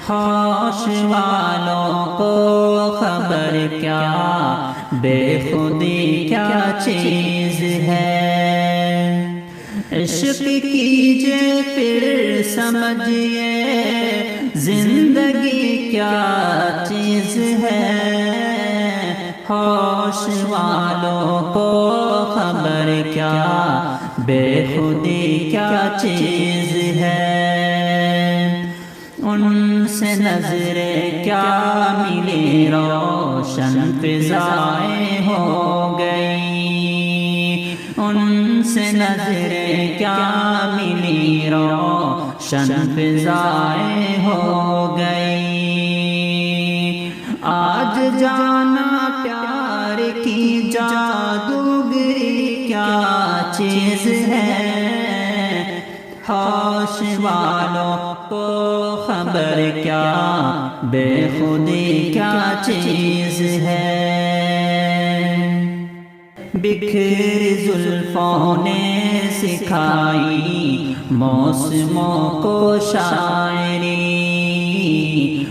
ہوش والوں کو خبر کیا بے خودی کیا چیز ہے۔ عشق کیجئے پھر سمجھئے زندگی کیا چیز ہے۔ ہوش والوں کو خبر کیا بے خودی کیا چیز ہے۔ ان سے نظریں کیا ملی روشن فضائیں ہو گئی۔ ان سے نظریں کیا ملی روشن فضائیں ہو گئی۔ آج جانا پیار کی جادوگری کیا چیز ہے۔ ہوش والوں کو خبر کیا بے خودی کیا چیز ہے۔ بکھری زلفوں نے سکھائی موسموں کو شاعری،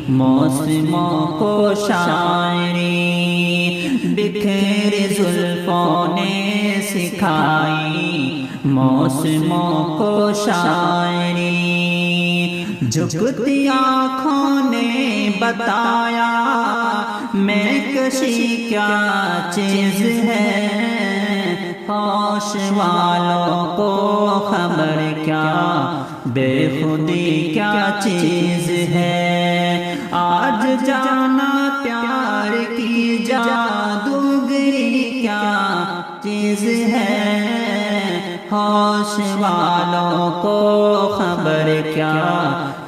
موسموں کو شاعری۔ بکھری زلفوں نے سکھائی موسموں کو شاعری۔ جھکتی آنکھوں نے بتایا میں کشی کیا چیز ہے۔ ہوش والوں کو خبر کیا بے خودی کیا چیز ہے۔ آج جانا پیار کی جادوگری کیا چیز ہے۔ ہوش والوں کو خبر کیا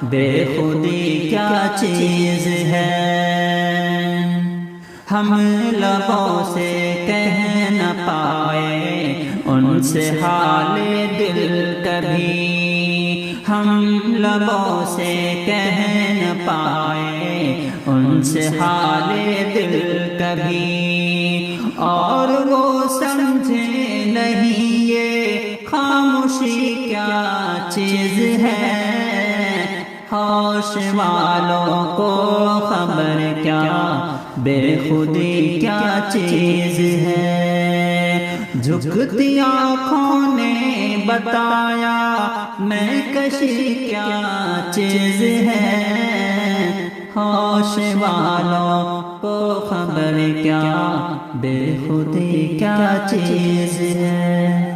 بے خودی کیا چیز ہے۔ ہم لبوں سے کہہ نہ پائے ان سے حال دل کبھی۔ ہم لبوں سے کہہ نہ پائے ان سے حال دل کبھی، اور وہ سمجھے نہیں یہ خاموشی کیا چیز ہے۔ ہوش والوں کو خبر کیا بے خودی کیا چیز ہے۔ جھکتی آنکھوں نے بتایا میں کشی کیا چیز ہے۔ ہوش والوں کو خبر کیا بے خودی کیا چیز ہے۔